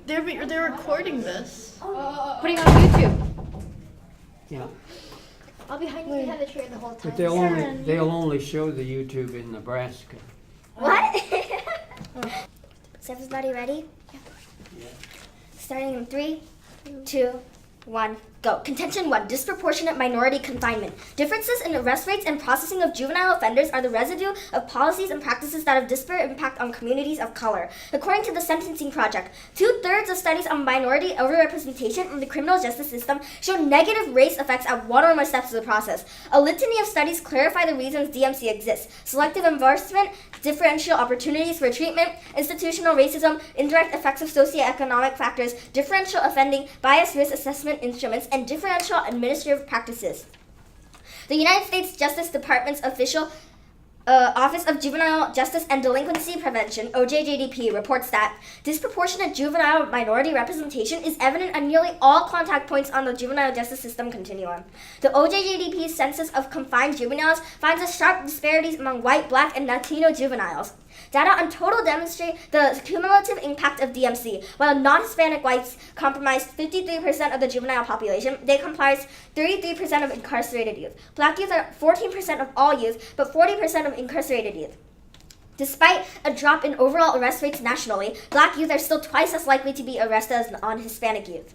They're recording this. Putting on YouTube. Yeah, I'll be behind you behind the tree the whole time. but they'll only show the YouTube in Nebraska. What? Is everybody ready? Yeah. Starting in 3, 2, 1, go. Contention 1, disproportionate minority confinement. Differences in arrest rates and processing of juvenile offenders are the residue of policies and practices that have disparate impact on communities of color. According to the Sentencing Project, 2/3 of studies on minority overrepresentation in the criminal justice system show negative race effects at one or more steps of the process. A litany of studies clarify the reasons DMC exists: selective enforcement, differential opportunities for treatment, institutional racism, indirect effects of socioeconomic factors, differential offending, bias risk assessment instruments, and differential administrative practices. The United States Justice Department's official Office of Juvenile Justice and Delinquency Prevention, OJJDP, reports that disproportionate juvenile minority representation is evident at nearly all contact points on the juvenile justice system continuum. The OJJDP census of confined juveniles finds sharp disparities among white, black, and Latino juveniles. Data on total demonstrate the cumulative impact of DMC. While non-Hispanic whites comprise 53% of the juvenile population, they comprise 33% of incarcerated youth. Black youth are 14% of all youth, but 40% of incarcerated youth. Despite a drop in overall arrest rates nationally, black youth are still twice as likely to be arrested as non-Hispanic youth.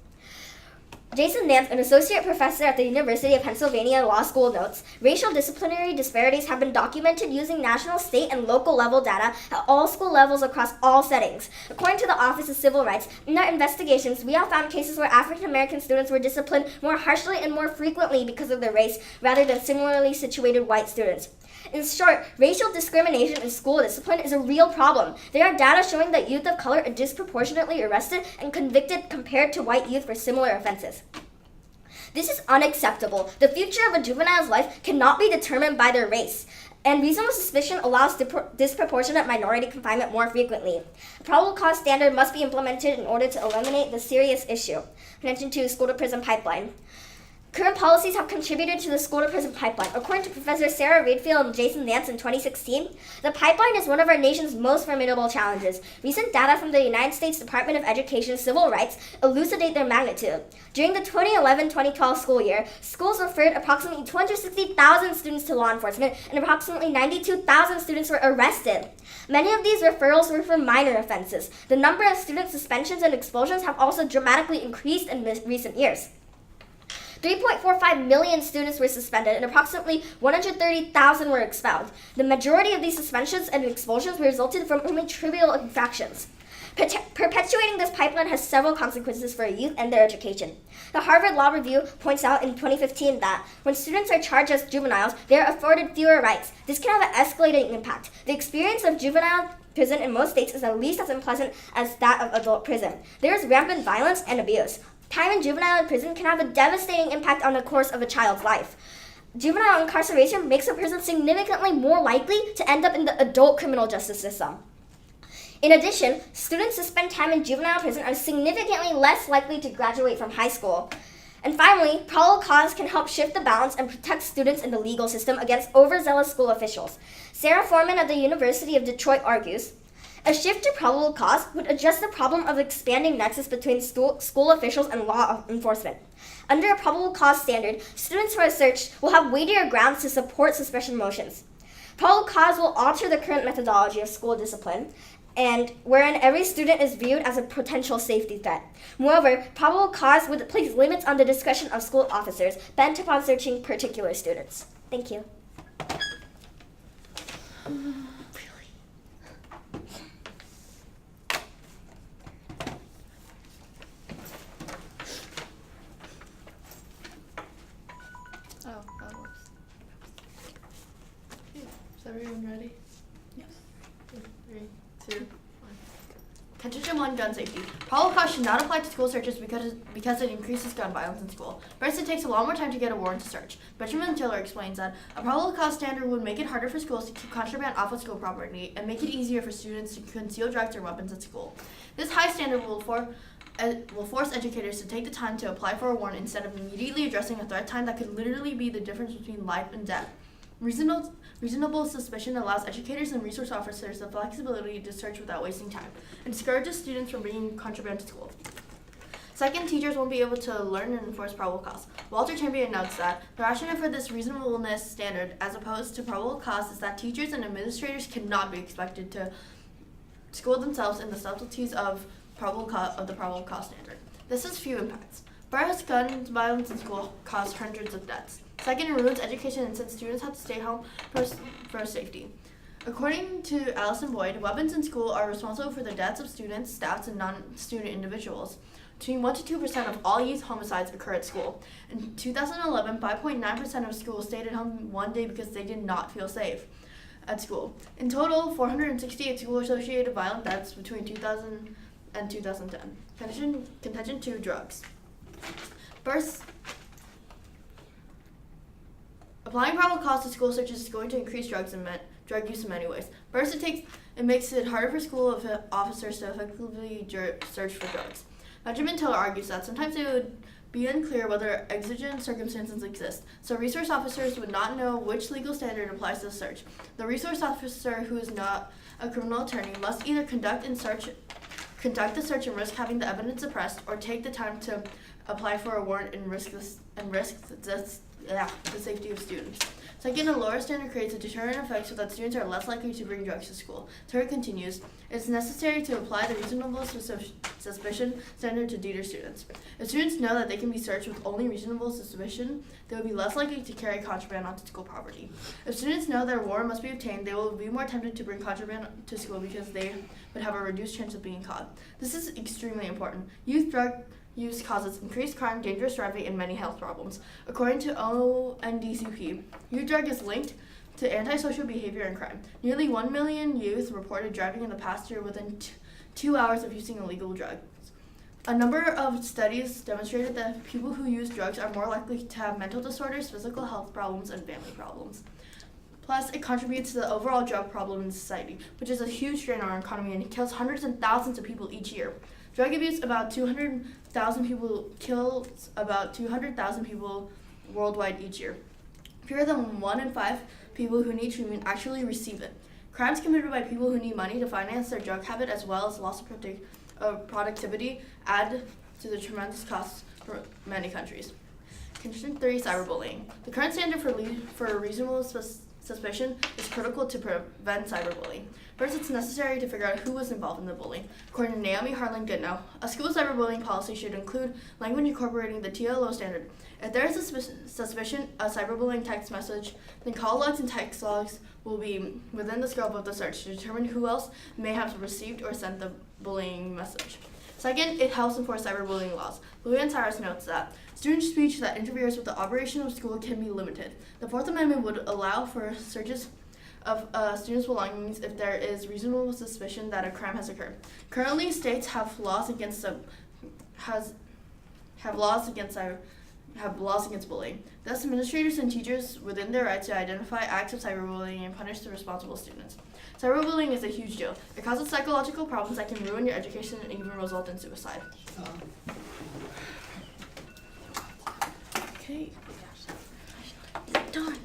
Jason Nance, an associate professor at the University of Pennsylvania Law School, notes, racial disciplinary disparities have been documented using national, state, and local level data at all school levels across all settings. According to the Office of Civil Rights, in our investigations, we have found cases where African American students were disciplined more harshly and more frequently because of their race, rather than similarly situated white students. In short, racial discrimination in school discipline is a real problem. There are data showing that youth of color are disproportionately arrested and convicted compared to white youth for similar offenses. This is unacceptable. The future of a juvenile's life cannot be determined by their race, and reasonable suspicion allows disproportionate minority confinement more frequently. A probable cause standard must be implemented in order to eliminate the serious issue. Connection to school-to-prison pipeline. Current policies have contributed to the school-to-prison pipeline. According to Professor Sarah Redfield and Jason Nance in 2016, the pipeline is one of our nation's most formidable challenges. Recent data from the United States Department of Education Civil Rights elucidate their magnitude. During the 2011-2012 school year, schools referred approximately 260,000 students to law enforcement, and approximately 92,000 students were arrested. Many of these referrals were for minor offenses. The number of student suspensions and expulsions have also dramatically increased in recent years. 3.45 million students were suspended and approximately 130,000 were expelled. The majority of these suspensions and expulsions resulted from only trivial infractions. Perpetuating this pipeline has several consequences for youth and their education. The Harvard Law Review points out in 2015 that when students are charged as juveniles, they are afforded fewer rights. This can have an escalating impact. The experience of juvenile prison in most states is at least as unpleasant as that of adult prison. There is rampant violence and abuse. Time in juvenile prison can have a devastating impact on the course of a child's life. Juvenile incarceration makes a person significantly more likely to end up in the adult criminal justice system. In addition, students who spend time in juvenile prison are significantly less likely to graduate from high school. And finally, probable cause can help shift the balance and protect students in the legal system against overzealous school officials. Sarah Foreman of the University of Detroit argues, a shift to probable cause would address the problem of expanding nexus between school officials and law enforcement. Under a probable cause standard, students who are searched will have weightier grounds to support suspicion motions. Probable cause will alter the current methodology of school discipline, and wherein every student is viewed as a potential safety threat. Moreover, probable cause would place limits on the discretion of school officers bent upon searching particular students. Thank you. Oh, that works. Okay, is everyone ready? Yes. 3, 2, 1. Contention 1, gun safety. Probable cause should not apply to school searches because it increases gun violence in school. First, it takes a lot more time to get a warrant to search. Benjamin Tiller explains that a probable cause standard would make it harder for schools to keep contraband off of school property and make it easier for students to conceal drugs or weapons at school. This high standard will force educators to take the time to apply for a warrant instead of immediately addressing a threat time that could literally be the difference between life and death. Reasonable suspicion allows educators and resource officers the flexibility to search without wasting time and discourages students from bringing contraband to school. Second, teachers won't be able to learn and enforce probable cause. Walter Champion notes that the rationale for this reasonableness standard, as opposed to probable cause, is that teachers and administrators cannot be expected to school themselves in the subtleties of the probable cause standard. This has few impacts. First, gun violence in school causes hundreds of deaths. Second, it ruins education and since students have to stay home for safety. According to Allison Boyd, weapons in school are responsible for the deaths of students, staffs, and non-student individuals. Between 1 to 2% of all youth homicides occur at school. In 2011, 5.9% of schools stayed at home one day because they did not feel safe at school. In total, 468 school-associated violent deaths between 2000 and 2010. Contention 2, drugs. First, applying probable cause to school searches is going to increase drug use in many ways. First, it makes it harder for school officers to effectively search for drugs. Benjamin Tiller argues that sometimes it would be unclear whether exigent circumstances exist, so resource officers would not know which legal standard applies to the search. The resource officer, who is not a criminal attorney, must either conduct the search and risk having the evidence suppressed, or take the time to apply for a warrant and risk the safety of students. Second, a lower standard creates a deterrent effect so that students are less likely to bring drugs to school. Tiller continues, it's necessary to apply the reasonable suspicion standard to deter students. If students know that they can be searched with only reasonable suspicion, they will be less likely to carry contraband onto school property. If students know their warrant must be obtained, they will be more tempted to bring contraband to school because they would have a reduced chance of being caught. This is extremely important. Youth drug use causes increased crime, dangerous driving, and many health problems. According to ONDCP, youth drug is linked to antisocial behavior and crime. Nearly 1 million youth reported driving in the past year within 2 hours of using illegal drugs. A number of studies demonstrated that people who use drugs are more likely to have mental disorders, physical health problems, and family problems. Plus, it contributes to the overall drug problem in society, which is a huge strain on our economy and kills hundreds and thousands of people each year. Drug abuse kills about 200,000 people worldwide each year. Fewer than 1 in 5 people who need treatment actually receive it. Crimes committed by people who need money to finance their drug habit, as well as loss of productivity, add to the tremendous costs for many countries. Condition 3, cyberbullying. The current standard for reasonable suspicion is critical to prevent cyberbullying. First, it's necessary to figure out who was involved in the bullying. According to Naomi Harlan Goodnow, a school cyberbullying policy should include language incorporating the TLO standard. If there is a suspicion of cyberbullying text message, then call logs and text logs will be within the scope of the search to determine who else may have received or sent the bullying message. Second, it helps enforce cyberbullying laws. Luann Cyrus notes that student speech that interferes with the operation of school can be limited. The Fourth Amendment would allow for searches of students' belongings if there is reasonable suspicion that a crime has occurred. Currently, states have laws against bullying. Thus, administrators and teachers within their rights to identify acts of cyberbullying and punish the responsible students. Cyberbullying is a huge deal. It causes psychological problems that can ruin your education and even result in suicide. Okay. Done.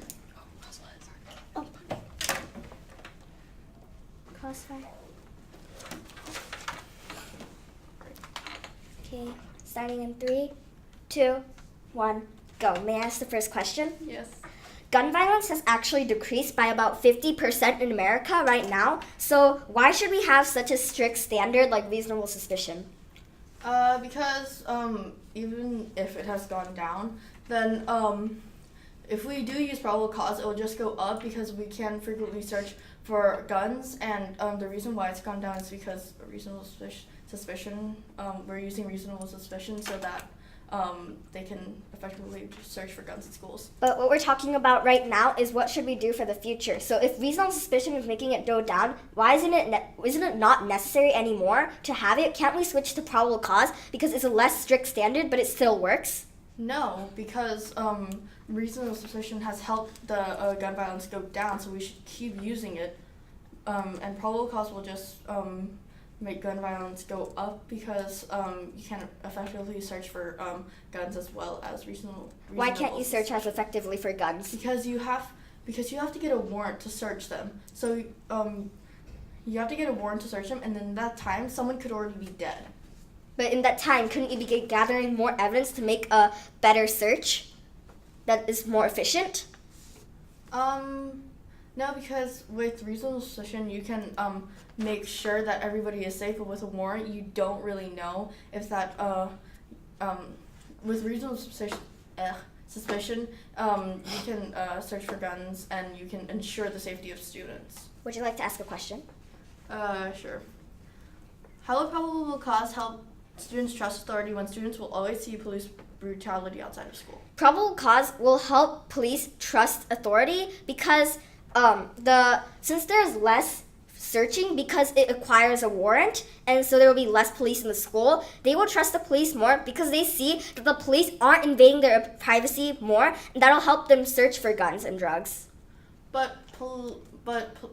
Oh. Crossfire. Okay, starting in 3, 2, 1, go. May I ask the first question? Yes. Gun violence has actually decreased by about 50% in America right now. So why should we have such a strict standard like reasonable suspicion? Because even if it has gone down, then if we do use probable cause, it will just go up because we can frequently search for guns, and the reason why it's gone down is because reasonable suspicion. We're using reasonable suspicion so that they can effectively search for guns in schools. But what we're talking about right now is what should we do for the future. So if reasonable suspicion is making it go down, why isn't it not necessary anymore to have it? Can't we switch to probable cause because it's a less strict standard, but it still works? No, because reasonable suspicion has helped the gun violence go down, so we should keep using it. And probable cause will just make gun violence go up because you can't effectively search for guns as well as reasonable. Why can't you search as effectively for guns? Because you have because you have to get a warrant to search them. So you have to get a warrant to search them, and in that time, someone could already be dead. But in that time, couldn't you be gathering more evidence to make a better search that is more efficient? No, because with reasonable suspicion, you can make sure that everybody is safe, but with a warrant, you don't really know if that, with reasonable suspicion, you can search for guns and you can ensure the safety of students. Would you like to ask a question? Sure. How will probable cause help students trust authority when students will always see police brutality outside of school? Probable cause will help police trust authority because since there's less searching because it acquires a warrant, and so there will be less police in the school, they will trust the police more because they see that the police aren't invading their privacy more, and that'll help them search for guns and drugs. But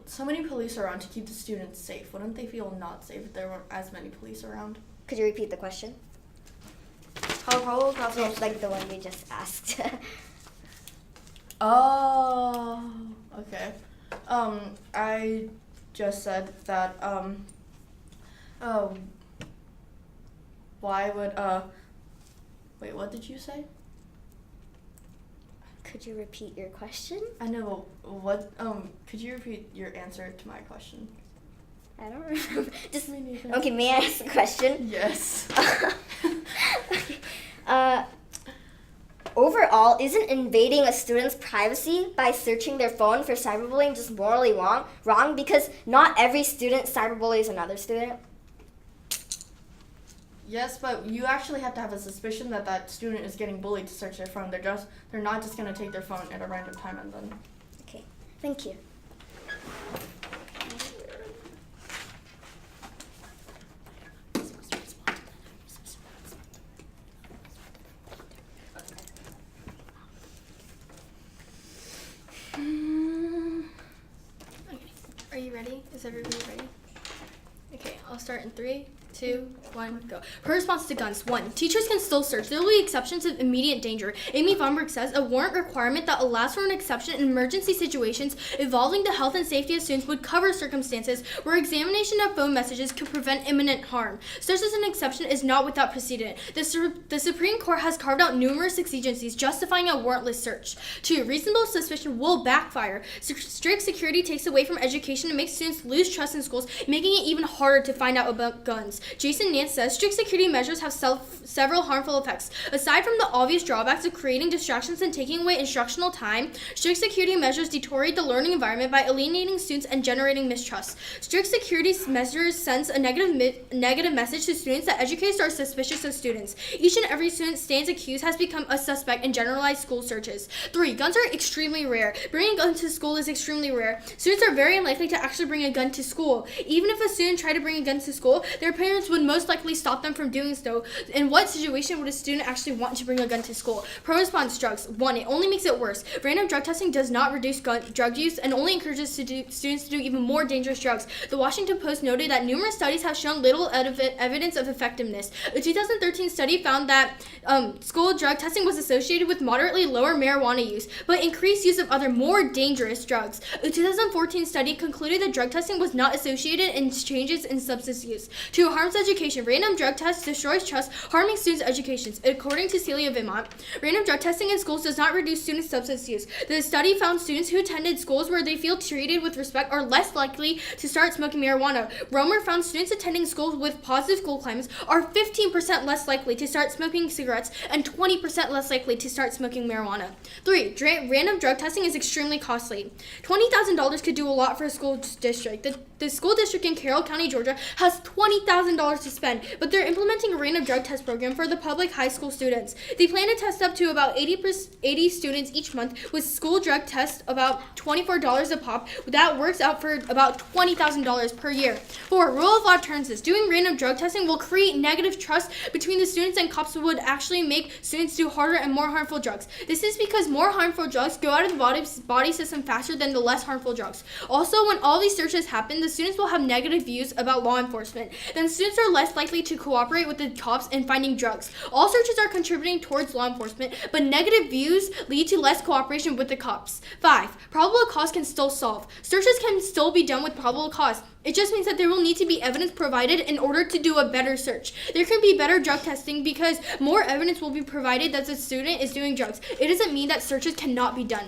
so many police around to keep the students safe. Wouldn't they feel not safe if there weren't as many police around? Could you repeat the question? How probable cause It's like the one we just asked. Oh, okay. I just said that, why would, wait, what did you say? Could you repeat your question? I know, what, could you repeat your answer to my question? I don't remember. Just Me neither. okay. May I ask a question? Yes. Overall, isn't invading a student's privacy by searching their phone for cyberbullying just morally wrong? Because not every student cyberbullies another student. Yes, but you actually have to have a suspicion that that student is getting bullied to search their phone. They're not just gonna take their phone at a random time and then. Okay, thank you. Are you ready? Is everybody ready? Okay, I'll start in 3, 2, 1, go. Her response to guns. 1. Teachers can still search. There will be exceptions of immediate danger. Amy Vonberg says a warrant requirement that allows for an exception in emergency situations involving the health and safety of students would cover circumstances where examination of phone messages could prevent imminent harm. Such as an exception is not without precedent. The Supreme Court has carved out numerous exigencies justifying a warrantless search. 2. Reasonable suspicion will backfire. Strict security takes away from education and makes students lose trust in schools, making it even harder to find out about guns. Jason Nance says strict security measures have several harmful effects. Aside from the obvious drawbacks of creating distractions and taking away instructional time, strict security measures deteriorate the learning environment by alienating students and generating mistrust. Strict security measures sends a negative message to students that educators are suspicious of students. Each and every student stands accused has become a suspect in generalized school searches. 3. Guns are extremely rare. Bringing a gun to school is extremely rare. Students are very unlikely to actually bring a gun to school. Even if a student tried to bring a gun to school, their parents would most likely stop them from doing so. In what situation would a student actually want to bring a gun to school? Pro response drugs. 1. It only makes it worse. Random drug testing does not reduce drug use and only encourages students to do even more dangerous drugs. The Washington Post noted that numerous studies have shown little evidence of effectiveness. A 2013 study found that school drug testing was associated with moderately lower marijuana use, but increased use of other more dangerous drugs. A 2014 study concluded that drug testing was not associated in changes in substance use. 2. Harms education. Random drug tests destroys trust, harming students' educations. According to Celia Vimont, random drug testing in schools does not reduce students' substance use. The study found students who attended schools where they feel treated with respect are less likely to start smoking marijuana. Romer found students attending schools with positive school climates are 15% less likely to start smoking cigarettes and 20% less likely to start smoking marijuana. 3. Random drug testing is extremely costly. $20,000 could do a lot for a school district. The school district in Carroll County, Georgia has $20,000 to spend, but they're implementing a random drug test program for the public high school students. They plan to test up to about 80 students each month with school drug tests about $24 a pop. That works out for about $20,000 per year. 4. Rule of law turns this. Doing random drug testing will create negative trust between the students, and cops would actually make students do harder and more harmful drugs. This is because more harmful drugs go out of the body system faster than the less harmful drugs. Also, when all these searches happen, the students will have negative views about law enforcement. Then students are less likely to cooperate with the cops in finding drugs. All searches are contributing towards law enforcement, but negative views lead to less cooperation with the cops. 5. Probable cause can still solve. Searches can still be done with probable cause. It just means that there will need to be evidence provided in order to do a better search. There can be better drug testing because more evidence will be provided that the student is doing drugs. It doesn't mean that searches cannot be done.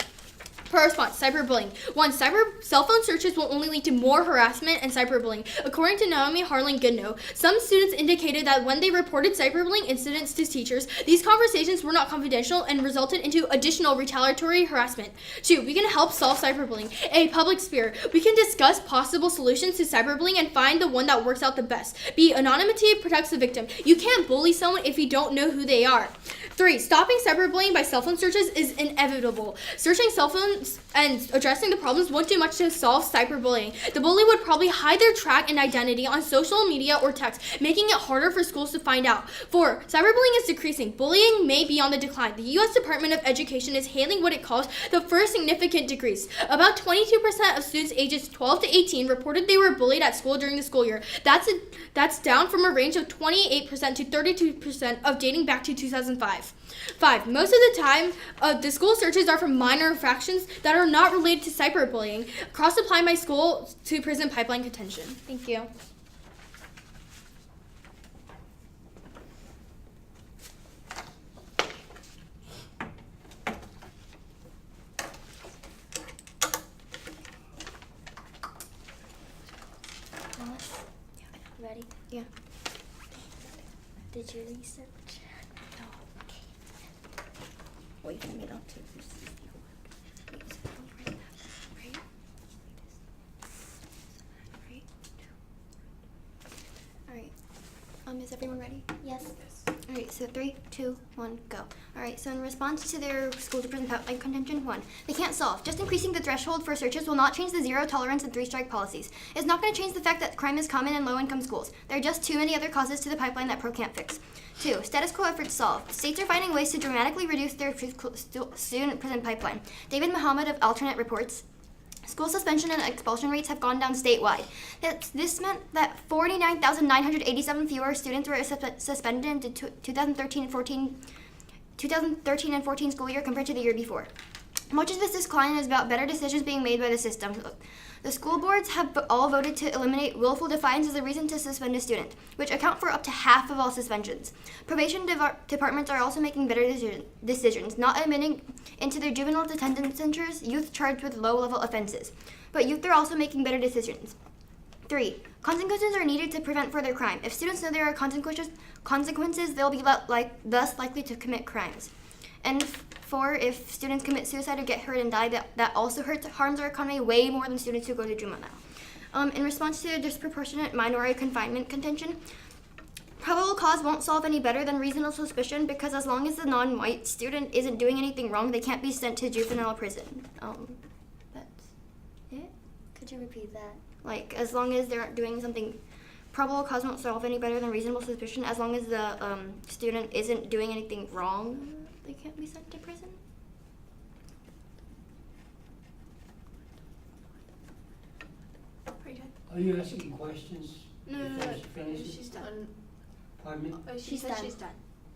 Per response, cyberbullying. 1. Cell phone searches will only lead to more harassment and cyberbullying. According to Naomi Harlan Goodnow, some students indicated that when they reported cyberbullying incidents to teachers, these conversations were not confidential and resulted into additional retaliatory harassment. 2. We can help solve cyberbullying. A. Public sphere. We can discuss possible solutions to cyberbullying and find the one that works out the best. B. Anonymity protects the victim. You can't bully someone if you don't know who they are. 3. Stopping cyberbullying by cell phone searches is inevitable. Searching cell phones and addressing the problems won't do much to solve cyberbullying. The bully would probably hide their track and identity on social media or text, making it harder for schools to find out. 4. Cyberbullying is decreasing. Bullying may be on the decline. The U.S. Department of Education is hailing what it calls the first significant decrease. About 22% of students ages 12 to 18 reported they were bullied at school during the school year. That's down from a range of 28% to 32% of dating back to 2005. 5. Most of the time, the school searches are for minor infractions that are not related to cyberbullying. Cross-apply my school to prison pipeline contention. Thank you. Ready? Yeah. Did you research? No. Okay. Wait for me not to. Alright. Is everyone ready? Yes. Alright, so 3, 2, 1, go. Alright, so in response to their school to prison pipeline contention, 1. They can't solve. Just increasing the threshold for searches will not change the zero tolerance and 3-strike policies. It's not going to change the fact that crime is common in low-income schools. There are just too many other causes to the pipeline that PRO can't fix. 2. Status quo efforts solved. States are finding ways to dramatically reduce their student prison pipeline. David Muhammad of Alternate reports, school suspension and expulsion rates have gone down statewide. This meant that 49,987 fewer students were suspended in the 2013 and 14 school year compared to the year before. Much of this decline is about better decisions being made by the system. The school boards have all voted to eliminate willful defiance as a reason to suspend a student, which account for up to half of all suspensions. Probation departments are also making better decisions, not admitting into their juvenile detention centers youth charged with low-level offenses. But youth are also making better decisions. 3. Consequences are needed to prevent further crime. If students know there are consequences, they'll be less likely to commit crimes. And 4, if students commit suicide or get hurt and die, that also harms our economy way more than students who go to juvenile. In response to disproportionate minority confinement contention, probable cause won't solve any better than reasonable suspicion because as long as the non-white student isn't doing anything wrong, they can't be sent to juvenile prison. That's it. Could you repeat that? Like, as long as they're doing something, probable cause won't solve any better than reasonable suspicion. As long as the student isn't doing anything wrong, they can't be sent to prison. Are you done? Are you asking questions? No. before she finishes? She's done. Pardon me? She's done. She's done.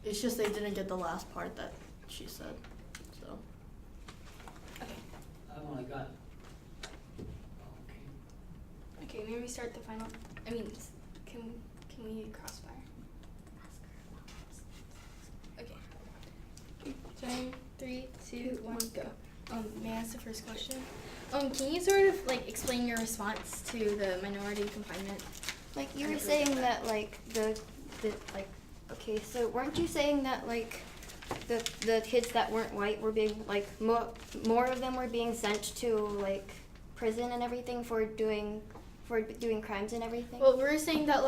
It's just they didn't get the last part that she said. So. I've only got. Okay. Okay, maybe start the final. Can we crossfire? Okay. Time, 3, 2, 1, go. May I ask the first question? Can you sort of explain your response to the minority confinement? Like you were saying that okay, so weren't you saying that the kids that weren't white were being more of them were being sent to prison and everything for doing crimes and everything? Well, we were saying that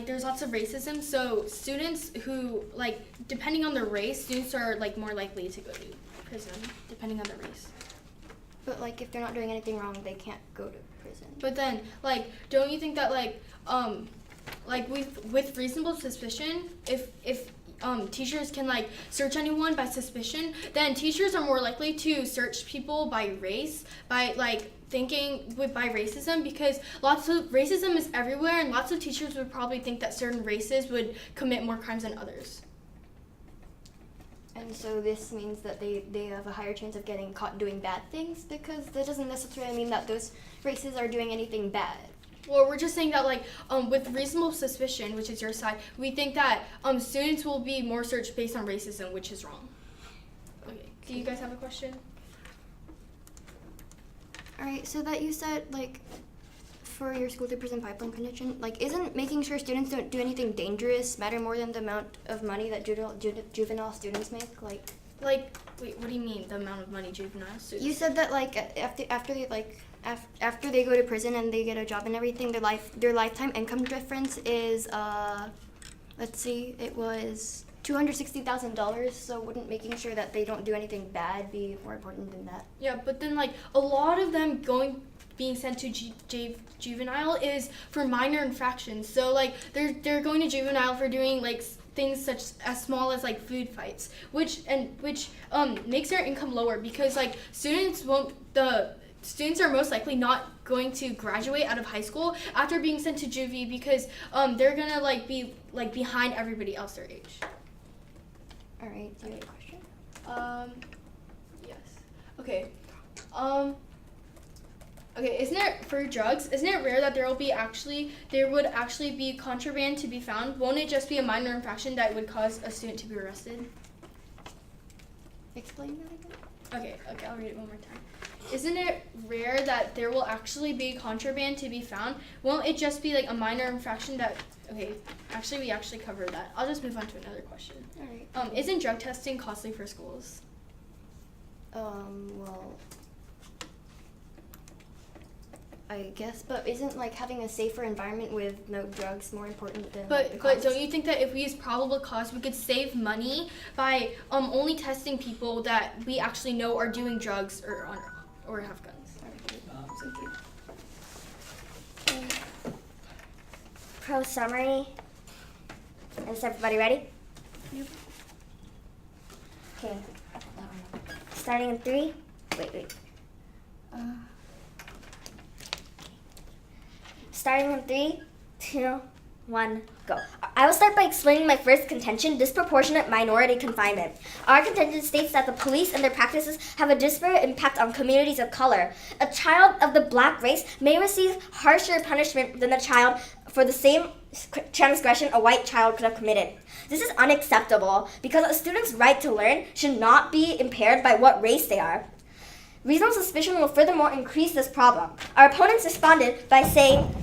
there's lots of racism, so students who depending on their race, students are more likely to go to prison depending on their race. But if they're not doing anything wrong, they can't go to prison. But then don't you think that with reasonable suspicion, if teachers can like search anyone by suspicion, then teachers are more likely to search people by race, by like by racism, because lots of racism is everywhere, and lots of teachers would probably think that certain races would commit more crimes than others. And so this means that they have a higher chance of getting caught doing bad things, because that doesn't necessarily mean that those races are doing anything bad. Well, we're just saying that like with reasonable suspicion, which is your side, we think that students will be more searched based on racism, which is wrong. Okay. Do you guys have a question? All right, so that you said, like, for your school to prison pipeline connection, like, isn't making sure students don't do anything dangerous matter more than the amount of money that juvenile students make? Like, Wait, what do you mean, the amount of money juvenile students? you said that, like, after they go to prison and they get a job and everything, their lifetime income difference is, let's see, it was $260,000, so wouldn't making sure that they don't do anything bad be more important than that? Yeah, but then like a lot of them being sent to juvenile is for minor infractions. So like they're going to juvenile for doing like things such as small as like food fights, which makes their income lower, because like students are most likely not going to graduate out of high school after being sent to juvie, because they're gonna like be like behind everybody else their age. All right, do you have a question? Yes. Okay. Okay, isn't it rare that there would actually be contraband to be found? Won't it just be a minor infraction that would cause a student to be arrested? Explain that again. Okay, I'll read it one more time. Isn't it rare that there will actually be contraband to be found? Won't it just be like a minor infraction that, okay, actually we actually covered that. I'll just move on to another question. All right. Isn't drug testing costly for schools? Well, I guess, but isn't like having a safer environment with no drugs more important than like, the But cost? don't you think that if we use probable cause, we could save money by only testing people that we actually know are doing drugs or have guns? Pro summary. Is everybody ready? Yep. Okay. Starting in 3. Wait. Starting in 3, 2, 1, go. I will start by explaining my first contention, disproportionate minority confinement. Our contention states that the police and their practices have a disparate impact on communities of color. A child of the black race may receive harsher punishment than a child for the same transgression a white child could have committed. This is unacceptable because a student's right to learn should not be impaired by what race they are. Reasonable suspicion will furthermore increase this problem. Our opponents responded by saying,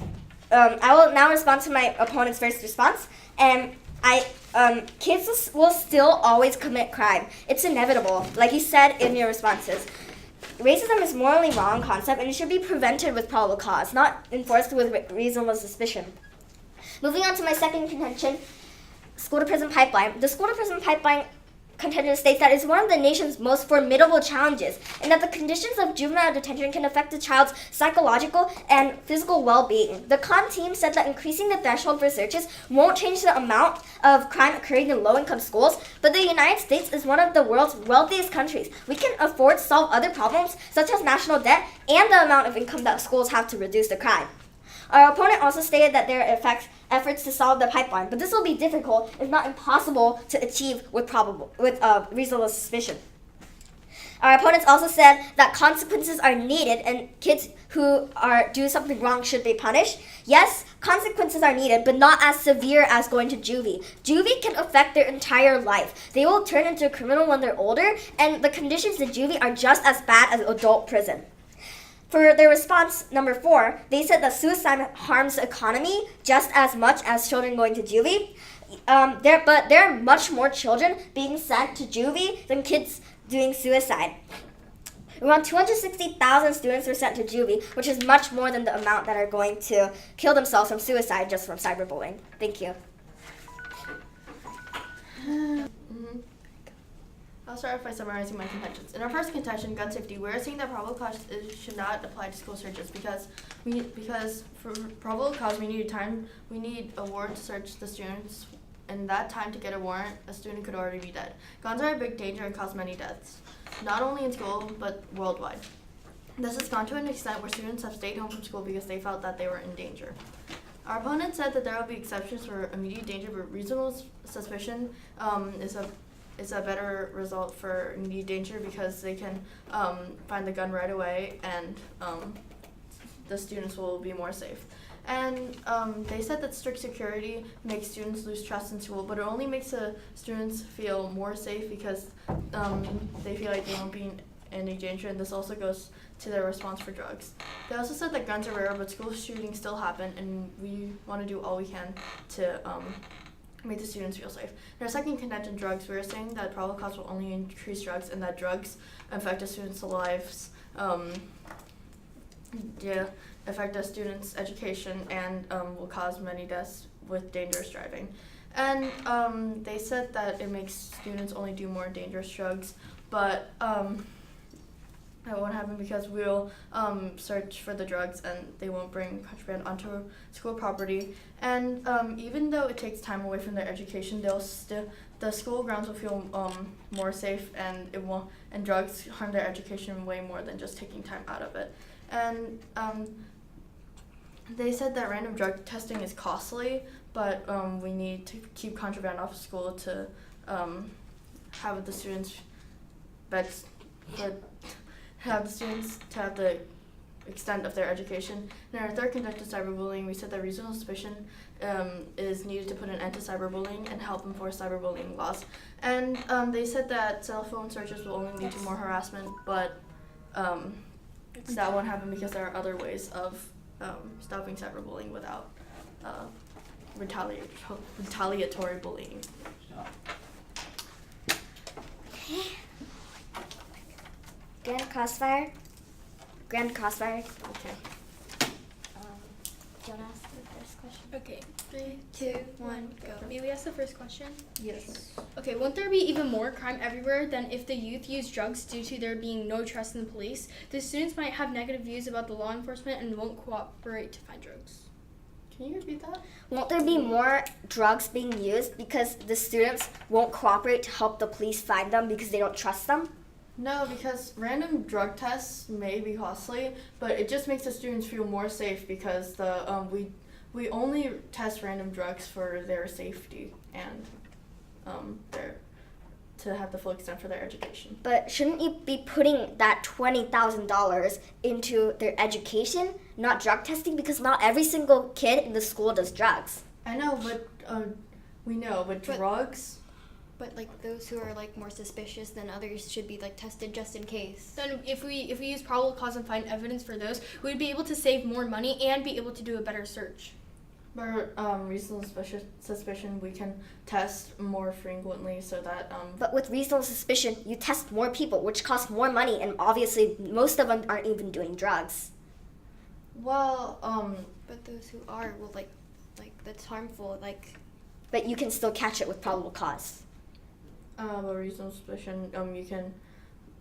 I will now respond to my opponent's first response, and kids will still always commit crime. It's inevitable, like you said in your responses. Racism is morally wrong concept, and it should be prevented with probable cause, not enforced with reasonable suspicion. Moving on to my second contention, school to prison pipeline. The school to prison pipeline contention states that it's one of the nation's most formidable challenges, and that the conditions of juvenile detention can affect the child's psychological and physical well-being. The CON team said that increasing the threshold for searches won't change the amount of crime occurring in low-income schools, but the United States is one of the world's wealthiest countries. We can afford to solve other problems, such as national debt and the amount of income that schools have to reduce the crime. Our opponent also stated that there are efforts to solve the pipeline, but this will be difficult, if not impossible, to achieve with reasonable suspicion. Our opponents also said that consequences are needed and kids who do something wrong should be punished. Yes, consequences are needed, but not as severe as going to juvie. Juvie can affect their entire life. They will turn into a criminal when they're older, and the conditions in juvie are just as bad as adult prison. For their response number 4, they said that suicide harms the economy just as much as children going to juvie. But there are much more children being sent to juvie than kids doing suicide. Around 260,000 students were sent to juvie, which is much more than the amount that are going to kill themselves from suicide just from cyberbullying. Thank you. I'll start off by summarizing my contentions. In our first contention, gun safety, we're saying that probable cause should not apply to school searches because for probable cause we need a warrant to search the students in that time to get a warrant, a student could already be dead. Guns are a big danger and cause many deaths, not only in school, but worldwide. This has gone to an extent where students have stayed home from school because they felt that they were in danger. Our opponent said that there will be exceptions for immediate danger, but reasonable suspicion is a better result for immediate danger because they can find the gun right away, and the students will be more safe. And they said that strict security makes students lose trust in school, but it only makes the students feel more safe because they feel like they won't be in any danger, and this also goes to their response for drugs. They also said that guns are rare, but school shootings still happen, and we want to do all we can to make the students feel safe. In our second contention, drugs, we are saying that probable cause will only increase drugs, and that drugs affect a student's lives, affect a student's education, and will cause many deaths with dangerous driving. And they said that it makes students only do more dangerous drugs, but that won't happen because we'll search for the drugs and they won't bring contraband onto school property. And even though it takes time away from their education, the school grounds will feel more safe, and drugs harm their education way more than just taking time out of it. And they said that random drug testing is costly, but we need to keep contraband off school to have the students to have the extent of their education. In our third conduct of cyberbullying, we said that reasonable suspicion is needed to put an end to cyberbullying and help enforce cyberbullying laws. And they said that cell phone searches will only lead to more harassment, but that won't happen because there are other ways of stopping cyberbullying without retaliatory bullying. Grand Crossfire. Okay. Do you want to ask the first question? Okay, 3, 2, 1, go. May we ask the first question? Yes. Okay, won't there be even more crime everywhere than if the youth use drugs due to there being no trust in the police? The students might have negative views about the law enforcement and won't cooperate to find drugs. Can you repeat that? Won't there be more drugs being used because the students won't cooperate to help the police find them because they don't trust them? No, because random drug tests may be costly, but it just makes the students feel more safe because we only test random drugs for their safety and to have the full extent for their education. But shouldn't you be putting that $20,000 into their education, not drug testing? Because not every single kid in the school does drugs. I know, but we know, but drugs. But like those who are like more suspicious than others should be like tested just in case. Then if we use probable cause and find evidence for those, we'd be able to save more money and be able to do a better search. But reasonable suspicion, we can test more frequently so that. But with reasonable suspicion, you test more people, which costs more money, and obviously most of them aren't even doing drugs. Well, But those who are will like that's harmful. But you can still catch it with probable cause. But reasonable suspicion, you can.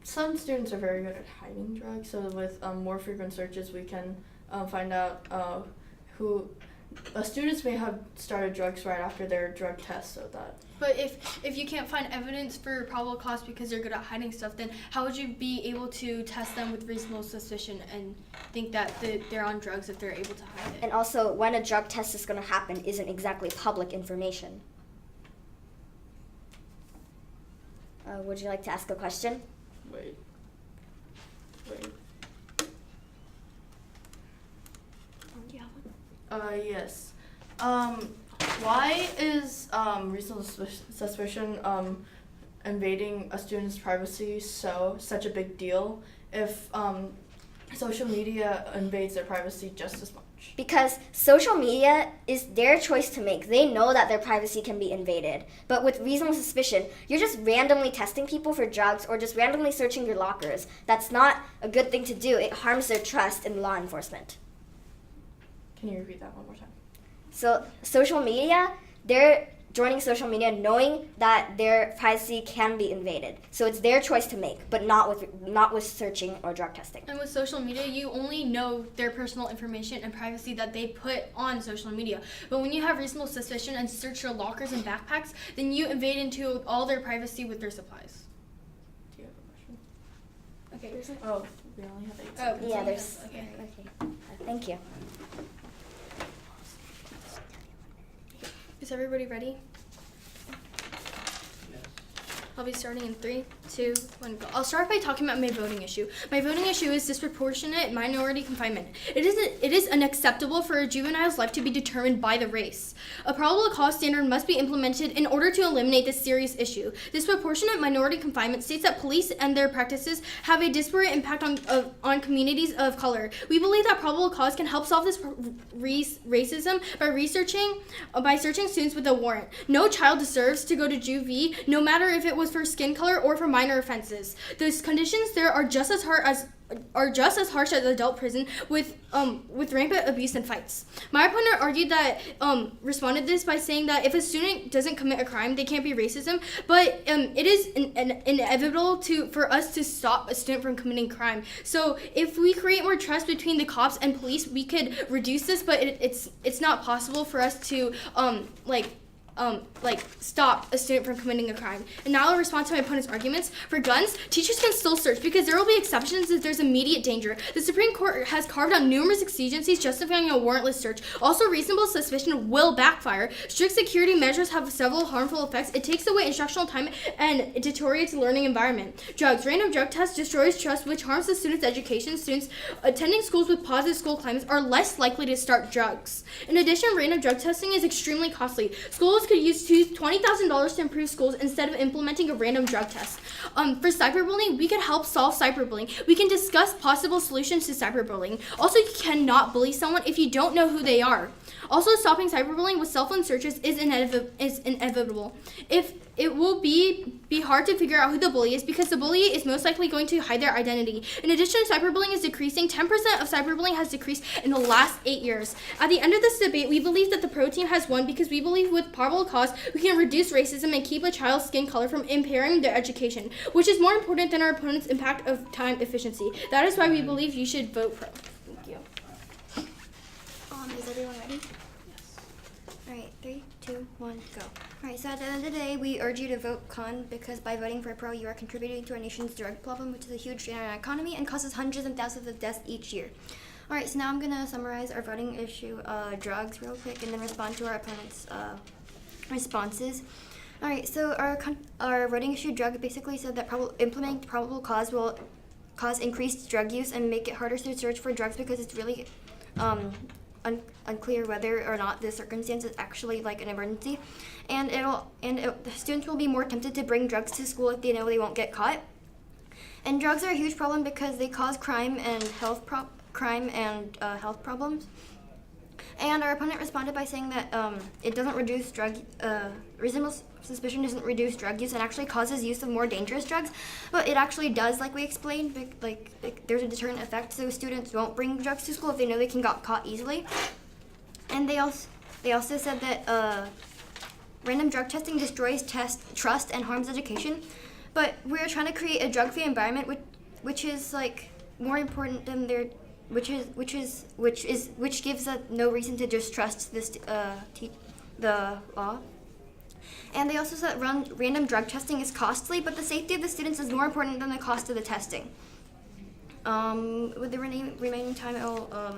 Some students are very good at hiding drugs, so with more frequent searches, we can find out who. Students may have started drugs right after their drug test, so that. But if you can't find evidence for probable cause because they're good at hiding stuff, then how would you be able to test them with reasonable suspicion and think that they're on drugs if they're able to hide it? And also, when a drug test is going to happen isn't exactly public information. Would you like to ask a question? Wait. Do you have one? Yes. Why is reasonable suspicion invading a student's privacy such a big deal if social media invades their privacy just as much? Because social media is their choice to make. They know that their privacy can be invaded. But with reasonable suspicion, you're just randomly testing people for drugs or just randomly searching your lockers. That's not a good thing to do. It harms their trust in law enforcement. Can you repeat that one more time? So social media, their joining social media knowing that their privacy can be invaded. So it's their choice to make, but not with searching or drug testing. And with social media, you only know their personal information and privacy that they put on social media. But when you have reasonable suspicion and search their lockers and backpacks, then you invade into all their privacy with their supplies. Do you have a question? Okay. Oh, we only have 8 Oh, seconds. Yeah, there's. Okay. Okay. Thank you. Is everybody ready? I'll be starting in 3, 2, 1, go. I'll start by talking about my voting issue. My voting issue is disproportionate minority confinement. It is unacceptable for a juvenile's life to be determined by the race. A probable cause standard must be implemented in order to eliminate this serious issue. Disproportionate minority confinement states that police and their practices have a disparate impact on communities of color. We believe that probable cause can help solve this racism by searching students with a warrant. No child deserves to go to juvie, no matter if it was for skin color or for minor offenses. Those conditions there are just as harsh as adult prison with rampant abuse and fights. My opponent argued that responded this by saying that if a student doesn't commit a crime, they can't be racism, but it is inevitable for us to stop a student from committing crime. So if we create more trust between the cops and police, we could reduce this, but it's not possible for us to stop a student from committing a crime. And now I'll respond to my opponent's arguments. For guns, teachers can still search because there will be exceptions if there's immediate danger. The Supreme Court has carved out numerous exigencies justifying a warrantless search. Also, reasonable suspicion will backfire. Strict security measures have several harmful effects. It takes away instructional time and it deteriorates the learning environment. Drugs. Random drug tests destroys trust, which harms the student's education. Students attending schools with positive school climates are less likely to start drugs. In addition, random drug testing is extremely costly. Schools could use $20,000 to improve schools instead of implementing a random drug test. For cyberbullying, we could help solve cyberbullying. We can discuss possible solutions to cyberbullying. Also, you cannot bully someone if you don't know who they are. Also, stopping cyberbullying with cell phone searches is inevitable. If it will be hard to figure out who the bully is because the bully is most likely going to hide their identity. In addition, cyberbullying is decreasing. 10% of cyberbullying has decreased in the last 8 years. At the end of this debate, we believe that the pro team has won because we believe with probable cause, we can reduce racism and keep a child's skin color from impairing their education, which is more important than our opponent's impact of time efficiency. That is why we believe you should vote pro. Thank you. Is everyone ready? Yes. All right, 3, 2, 1, go. All right, so at the end of the day, we urge you to vote con because by voting for pro, you are contributing to our nation's drug problem, which is a huge drain on our economy and causes hundreds of thousands of deaths each year. All right, so now I'm gonna summarize our voting issue, drugs, real quick, and then respond to our opponent's responses. All right, so our voting issue drug basically said that implementing probable cause will cause increased drug use and make it harder to search for drugs because it's really unclear whether or not the circumstance is actually like an emergency, and the students will be more tempted to bring drugs to school if they know they won't get caught. And drugs are a huge problem because they cause crime and health problems. And our opponent responded by saying that it doesn't reduce reasonable suspicion doesn't reduce drug use and actually causes use of more dangerous drugs, but it actually does, like we explained, like there's a deterrent effect, so students won't bring drugs to school if they know they can get caught easily. And they also said that random drug testing destroys trust and harms education, but we're trying to create a drug-free environment, which is like more important than their. Which gives us no reason to just trust the law. And they also said random drug testing is costly, but the safety of the students is more important than the cost of the testing. With the remaining time, I'll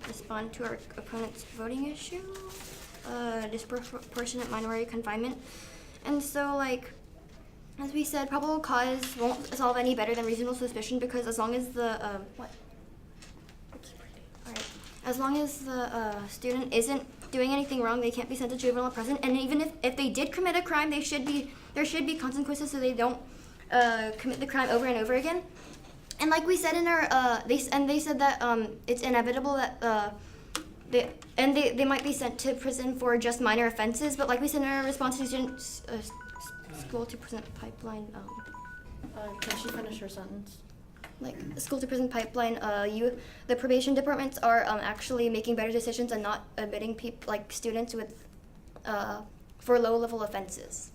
respond to our opponent's voting issue, disproportionate minority confinement. And so, like, as we said, probable cause won't solve any better than reasonable suspicion because as long as the As long as the student isn't doing anything wrong, they can't be sent to juvenile prison. And even if they did commit a crime, there should be consequences so they don't commit the crime over and over again. And like we said in our they said that it's inevitable that they might be sent to prison for just minor offenses. But like we said in our response to students school to prison pipeline. Can she finish her sentence? Like school to prison pipeline, the probation departments are actually making better decisions and not admitting students with for low-level offenses.